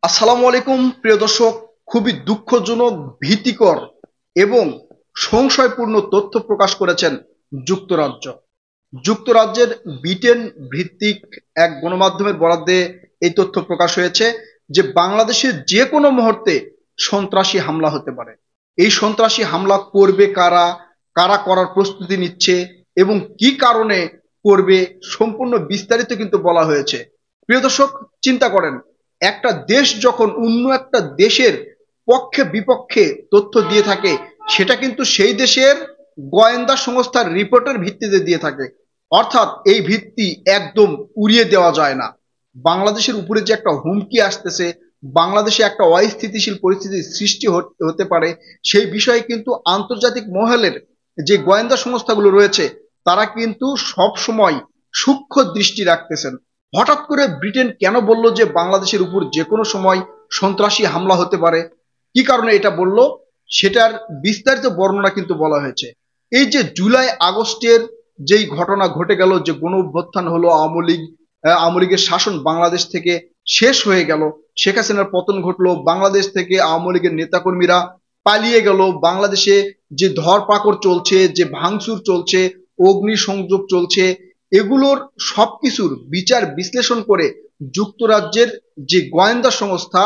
আসসালামু আলাইকুম প্রিয় দর্শক। খুবই দুঃখজনক, ভীতিকর এবং সংশয়পূর্ণ তথ্য প্রকাশ করেছেন যুক্তরাজ্য। যুক্তরাজ্যের ব্রিটেন ভিত্তিক এক গণমাধ্যমের বরাদ্দে এই তথ্য প্রকাশ হয়েছে যে বাংলাদেশে যে কোনো মুহূর্তে সন্ত্রাসী হামলা হতে পারে। এই সন্ত্রাসী হামলা করবে কারা, কারা করার প্রস্তুতি নিচ্ছে এবং কি কারণে করবে, সম্পূর্ণ বিস্তারিত কিন্তু বলা হয়েছে। প্রিয় দর্শক, চিন্তা করেন, একটা দেশ যখন অন্য একটা দেশের পক্ষে বিপক্ষে তথ্য দিয়ে থাকে, সেটা কিন্তু সেই দেশের গোয়েন্দা সংস্থার রিপোর্টের ভিত্তিতে দিয়ে থাকে। অর্থাৎ এই ভিত্তি একদম উড়িয়ে দেওয়া যায় না। বাংলাদেশের উপরে যে একটা হুমকি আসতেছে, বাংলাদেশে একটা অস্থিতিশীল পরিস্থিতির সৃষ্টি হতে পারে, সেই বিষয়ে কিন্তু আন্তর্জাতিক মহলের যে গোয়েন্দা সংস্থাগুলো রয়েছে তারা কিন্তু সব সময় সূক্ষ্ম দৃষ্টি রাখতেছেন। হঠাৎ করে ব্রিটেন কেন বলল যে বাংলাদেশের উপর যে কোনো সময় সন্ত্রাসী হামলা হতে পারে, কি কারণে এটা বলল, সেটার বিস্তারিত বর্ণনা কিন্তু বলা হয়েছে। এই যে জুলাই আগস্টের যেই ঘটনা ঘটে গেল, যে গণ অভ্যুত্থান হলো, আওয়ামী লীগের শাসন বাংলাদেশ থেকে শেষ হয়ে গেল, শেখ হাসিনার পতন ঘটলো, বাংলাদেশ থেকে আওয়ামী লীগের নেতাকর্মীরা পালিয়ে গেল, বাংলাদেশে যে ধরপাকড় চলছে, যে ভাঙচুর চলছে, অগ্নিসংযোগ চলছে, এগুলোর সবকিছুর বিচার বিশ্লেষণ করে যুক্তরাজ্যের যে গোয়েন্দা সংস্থা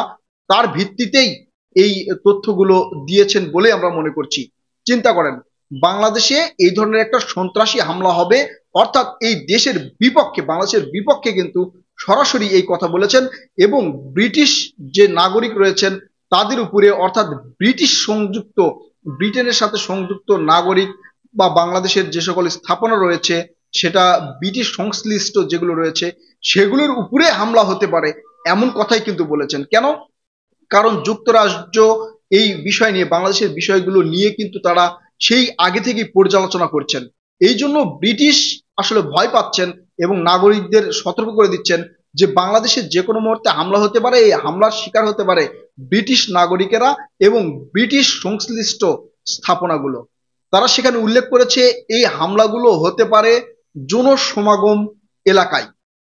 তার ভিত্তিতেই এই তথ্যগুলো দিয়েছেন বলে আমরা মনে করছি। চিন্তা করেন, বাংলাদেশে এই ধরনের একটা সন্ত্রাসী হামলা হবে, অর্থাৎ এই দেশের বিপক্ষে, বাংলাদেশের বিপক্ষে কিন্তু সরাসরি এই কথা বলেছেন। এবং ব্রিটিশ যে নাগরিক রয়েছেন তাদের উপরে, অর্থাৎ ব্রিটেনের সাথে সংযুক্ত নাগরিক বা বাংলাদেশের যে সকল স্থাপনা রয়েছে, সেটা ব্রিটিশ সংশ্লিষ্ট যেগুলো রয়েছে সেগুলোর উপরে হামলা হতে পারে, এমন কথাই কিন্তু বলেছেন। কেন? কারণ যুক্তরাজ্য এই বিষয় নিয়ে, বাংলাদেশের বিষয়গুলো নিয়ে কিন্তু তারা সেই আগে থেকেই পর্যালোচনা করছেন। এই জন্য ব্রিটিশ আসলে ভয় পাচ্ছেন এবং নাগরিকদের সতর্ক করে দিচ্ছেন যে বাংলাদেশের যে কোনো মুহূর্তে হামলা হতে পারে, এই হামলার শিকার হতে পারে ব্রিটিশ নাগরিকেরা এবং ব্রিটিশ সংশ্লিষ্ট স্থাপনাগুলো। তারা সেখানে উল্লেখ করেছে এই হামলাগুলো হতে পারে জনসমাগম এলাকায়,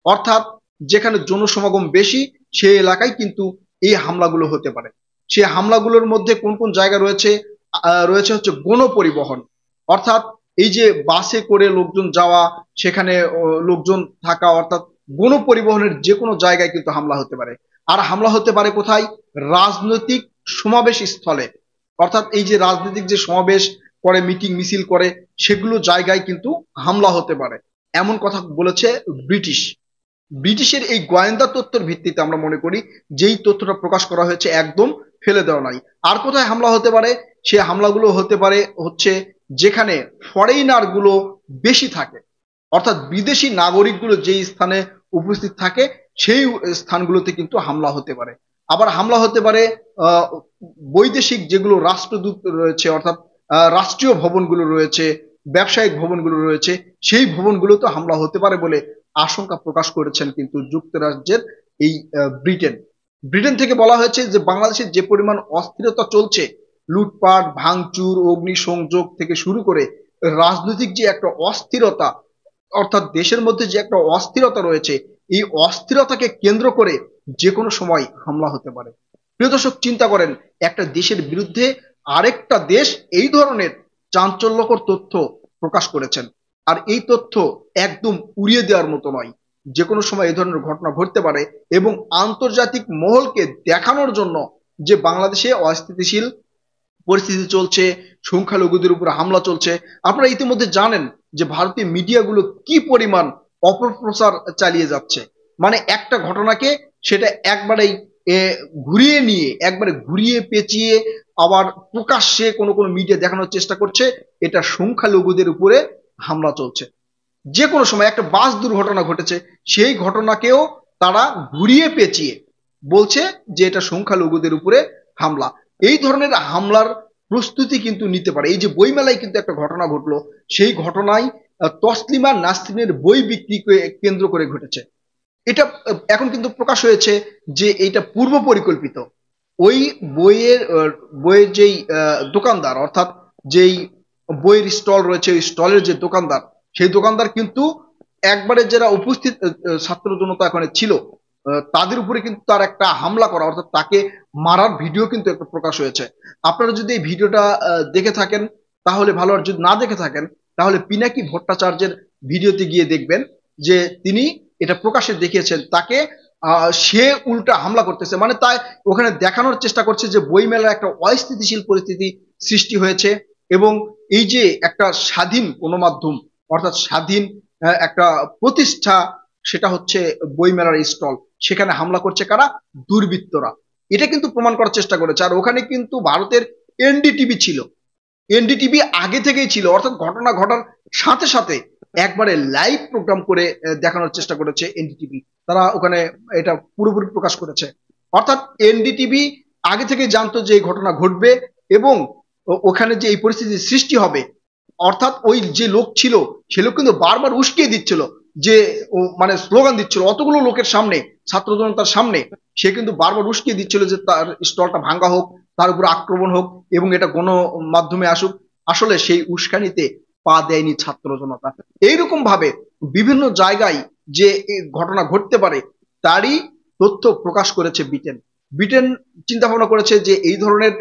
অর্থাৎ যেখানে জনসমাগম বেশি সেই এলাকায় কিন্তু এই হামলাগুলো হতে পারে। সেই হামলাগুলোর মধ্যে কোন কোন জায়গা রয়েছে? রয়েছে হচ্ছে গণপরিবহন, অর্থাৎ এই যে বাসে করে লোকজন যাওয়া, সেখানে লোকজন থাকা, অর্থাৎ গণপরিবহনের যে কোনো জায়গায় কিন্তু হামলা হতে পারে। আর হামলা হতে পারে কোথায়? রাজনৈতিক সমাবেশ স্থলে, অর্থাৎ এই যে রাজনৈতিক যে সমাবেশ করে, মিটিং মিছিল করে, সেগুলো জায়গায় কিন্তু হামলা হতে পারে, এমন কথা বলেছে ব্রিটিশ। ব্রিটিশের এই গোয়েন্দা তথ্যের ভিত্তিতে আমরা মনে করি যেই তথ্যটা প্রকাশ করা হয়েছে একদম ফেলে দেওয়া নাই। আর কোথায় হামলা হতে পারে? সে হামলাগুলো হতে পারে হচ্ছে যেখানে ফরেইনার গুলো বেশি থাকে, অর্থাৎ বিদেশি নাগরিকগুলো যেই স্থানে উপস্থিত থাকে সেই স্থানগুলোতে কিন্তু হামলা হতে পারে। আবার হামলা হতে পারে আহ বৈদেশিক যেগুলো রাষ্ট্রদূত রয়েছে, অর্থাৎ রাষ্ট্রীয় ভবনগুলো রয়েছে, ব্যবসায়িক ভবনগুলো রয়েছে, সেই ভবনগুলোতে হামলা হতে পারে বলে আশঙ্কা প্রকাশ করেছেন কিন্তু যুক্তরাজ্যের এই ব্রিটেন। ব্রিটেন থেকে বলা হয়েছে যে বাংলাদেশের যে পরিমাণ অস্থিরতা চলছে, লুটপাট, ভাঙচুর, অগ্নিসংযোগ থেকে শুরু করে রাজনৈতিক যে একটা অস্থিরতা, অর্থাৎ দেশের মধ্যে যে একটা অস্থিরতা রয়েছে, এই অস্থিরতাকে কেন্দ্র করে যে কোনো সময় হামলা হতে পারে। প্রিয় দর্শক, চিন্তা করেন, একটা দেশের বিরুদ্ধে আরেকটা দেশ এই ধরনের চাঞ্চল্যকর তথ্য প্রকাশ করেছেন। আর এই তথ্য একদম উড়িয়ে দেওয়ার মতো নয়, যে কোনো সময় এই ধরনের ঘটনা ঘটতে পারে এবং আন্তর্জাতিক মহলকে দেখানোর জন্য যে বাংলাদেশে অস্থিতিশীল পরিস্থিতি চলছে, সংখ্যালঘুদের উপর হামলা চলছে। আপনারা ইতিমধ্যে জানেন যে ভারতীয় মিডিয়াগুলো কি পরিমাণ অপপ্রচার চালিয়ে যাচ্ছে। মানে একটা ঘটনাকে সেটা একবারেই ঘুরিয়ে নিয়ে, একবারে ঘুরিয়ে পেঁচিয়ে আবার প্রকাশ্যে কোনো কোনো মিডিয়া দেখানোর চেষ্টা করছে এটা সংখ্যালঘুদের উপরে হামলা চলছে। যে কোনো সময় একটা বাস দুর্ঘটনা ঘটেছে, সেই ঘটনাকেও তারা ঘুরিয়ে পেঁচিয়ে বলছে যে এটা সংখ্যালঘুদের উপরে হামলা। এই ধরনের হামলার প্রস্তুতি কিন্তু নিতে পারে। এই যে বইমেলায় কিন্তু একটা ঘটনা ঘটলো, সেই ঘটনায় তসলিমা নাসরিনের বই বিক্রিকে কেন্দ্র করে ঘটেছে। এটা এখন কিন্তু প্রকাশ হয়েছে যে এটা পূর্ব পরিকল্পিত। ওই বইয়ের যেই দোকানদার, অর্থাৎ যেই বইয়ের স্টল রয়েছে, ওই স্টলের যে দোকানদার, সেই দোকানদার কিন্তু একবারে যারা উপস্থিত ছাত্র জনতা এখানে ছিল তাদের উপরে কিন্তু তার একটা হামলা করা, অর্থাৎ তাকে মারার ভিডিও কিন্তু একটা প্রকাশ হয়েছে। আপনারা যদি এই ভিডিওটা দেখে থাকেন তাহলে ভালো, আর যদি না দেখে থাকেন তাহলে পিনাকি ভট্টাচার্যের ভিডিওতে গিয়ে দেখবেন যে তিনি এটা প্রকাশ্যে দেখিয়েছেন তাকে সে উল্টা হামলা করতেছে, মানে তাই ওখানে দেখানোর চেষ্টা করছে যে বইমেলার একটা অস্থিতিশীল পরিস্থিতি সৃষ্টি হয়েছে এবং এই যে একটা স্বাধীন গণমাধ্যম, অর্থাৎ স্বাধীন একটা প্রতিষ্ঠা, সেটা হচ্ছে বইমেলার স্টল, সেখানে হামলা করছে কারা? দুর্বৃত্তরা। এটা কিন্তু প্রমাণ করার চেষ্টা করেছে। আর ওখানে কিন্তু ভারতের এনডিটিভি ছিল, এনডিটিভি আগে থেকেই ছিল, অর্থাৎ ঘটনা ঘটার সাথে সাথে একবারে লাইভ প্রোগ্রাম করে দেখানোর চেষ্টা করেছে এনডিটিভি। তারা ওখানে এটা পুরোপুরি প্রকাশ করেছে, অর্থাৎ এনডিটিভি আগে থেকে জানতো যে এই ঘটনা ঘটবে এবং ওখানে যে এই পরিস্থিতি সৃষ্টি হবে, অর্থাৎ ওই যে লোক ছিল সে লোক কিন্তু বারবার উস্কিয়ে দিচ্ছিল যে মানে স্লোগান দিচ্ছিল অতগুলো লোকের সামনে, ছাত্র জনতার সামনে, সে কিন্তু বারবার উস্কিয়ে দিচ্ছিল যে তার স্টলটা ভাঙ্গা হোক, তার উপর আক্রমণ হোক এবং এটা গণমাধ্যমে আসুক। আসলে সেই উস্কানিতে পা দেয়নি ছাত্র জনতা। এইরকম ভাবে বিভিন্ন জায়গায় যে ঘটনা ঘটতে পারে তারই তথ্য প্রকাশ করেছে ব্রিটেন। ব্রিটেন চিন্তা ভাবনা করেছে যে এই ধরনের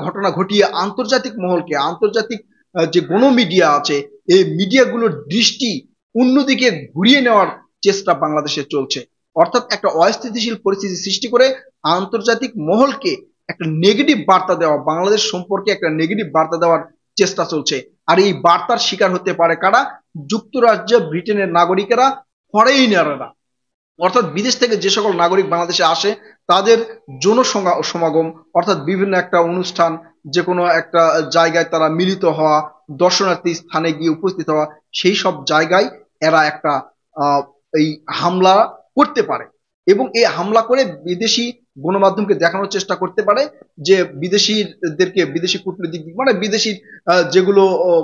ঘটনা ঘটিয়ে আন্তর্জাতিক মহলকে, আন্তর্জাতিক যে গণমিডিয়া আছে এই মিডিয়াগুলোর দৃষ্টি অন্যদিকে ঘুরিয়ে নেওয়ার চেষ্টা বাংলাদেশে চলছে, অর্থাৎ একটা অস্থিতিশীল পরিস্থিতি সৃষ্টি করে আন্তর্জাতিক মহলকে একটা নেগেটিভ বার্তা দেওয়া, বাংলাদেশ সম্পর্কে একটা নেগেটিভ বার্তা দেওয়ার চেষ্টা চলছে। আর এই বার্তার শিকার হতে পারে কারা? যুক্তরাজ্য, ব্রিটেনের নাগরিকেরা, ফরেইনাররা, অর্থাৎ বিদেশ থেকে যে সকল নাগরিক বাংলাদেশে আসে তাদের জনসমাগম, অর্থাৎ বিভিন্ন একটা অনুষ্ঠান, যে কোনো একটা জায়গায় তারা মিলিত হওয়া, দর্শনার্থী স্থানে গিয়ে উপস্থিত হওয়া, সেই সব জায়গায় এরা একটা এই হামলা করতে পারে এবং এই হামলা করে বিদেশি গণমাধ্যমকে দেখানোর চেষ্টা করতে পারে যে বিদেশিদেরকে, বিদেশি কূটনীতিক মানে বিদেশি যেগুলো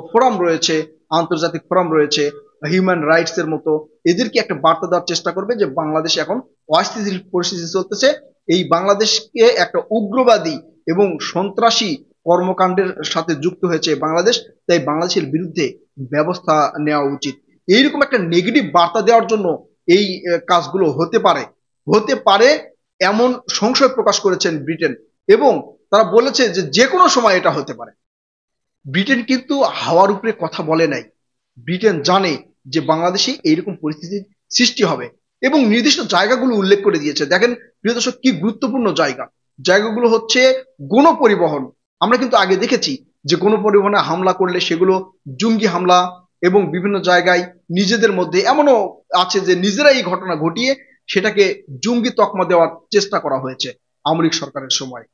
ফোরাম রয়েছে, আন্তর্জাতিক ফোরাম রয়েছে, হিউম্যান রাইটস এর মতো, এদেরকে একটা বার্তা দেওয়ার চেষ্টা করবে যে বাংলাদেশে এখন অস্থিতিশীল পরিস্থিতি চলতেছে, এই বাংলাদেশকে একটা উগ্রবাদী এবং সন্ত্রাসী কর্মকাণ্ডের সাথে যুক্ত হয়েছে বাংলাদেশ, তাই বাংলাদেশের বিরুদ্ধে ব্যবস্থা নেওয়া উচিত। এইরকম একটা নেগেটিভ বার্তা দেওয়ার জন্য এই কাজগুলো হতে পারে এমন সংশয় প্রকাশ করেছেন ব্রিটেন এবং তারা বলেছে যে যে কোনো সময় এটা হতে পারে। ব্রিটেন কিন্তু হাওয়ার উপরে কথা বলে নাই। ব্রিটেন জানে যে বাংলাদেশে এইরকম পরিস্থিতির সৃষ্টি হবে এবং নির্দিষ্ট জায়গাগুলো উল্লেখ করে দিয়েছে। দেখেন প্রিয় দর্শক, কি গুরুত্বপূর্ণ জায়গাগুলো হচ্ছে গণপরিবহন। আমরা কিন্তু আগে দেখেছি যে গণপরিবহনে হামলা করলে সেগুলো জঙ্গি হামলা এবং বিভিন্ন জায়গায় নিজেদের মধ্যে এমনও আছে যে নিজেরা এই ঘটনা ঘটিয়ে সেটাকে জঙ্গি তকমা দেওয়ার চেষ্টা করা হয়েছে আওয়ামী লীগ সরকারের সময়।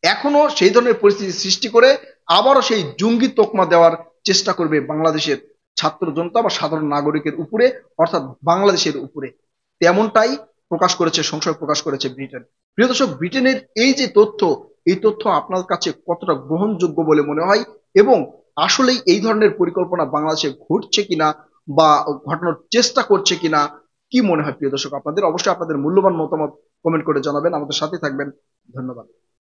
এখনো সেই ধরনের পরিস্থিতি সৃষ্টি করে আবারও সেই জঙ্গি তকমা দেওয়ার চেষ্টা করবে বাংলাদেশের ছাত্র জনতা বা সাধারণ নাগরিকের উপরে, অর্থাৎ বাংলাদেশের উপরে। তেমনটাই সংশয় প্রকাশ করেছে ব্রিটেন। প্রিয় দর্শক, ব্রিটেনের এই যে তথ্য, এই তথ্য আপনার কাছে কতটা গ্রহণযোগ্য বলে মনে হয় এবং আসলেই এই ধরনের পরিকল্পনা বাংলাদেশে ঘটছে কিনা বা ঘটানোর চেষ্টা করছে কিনা, কি মনে হয় প্রিয় দর্শক আপনাদের? অবশ্যই আপনাদের মূল্যবান মতামত কমেন্ট করে জানাবেন, আমাদের সাথে থাকবেন। ধন্যবাদ।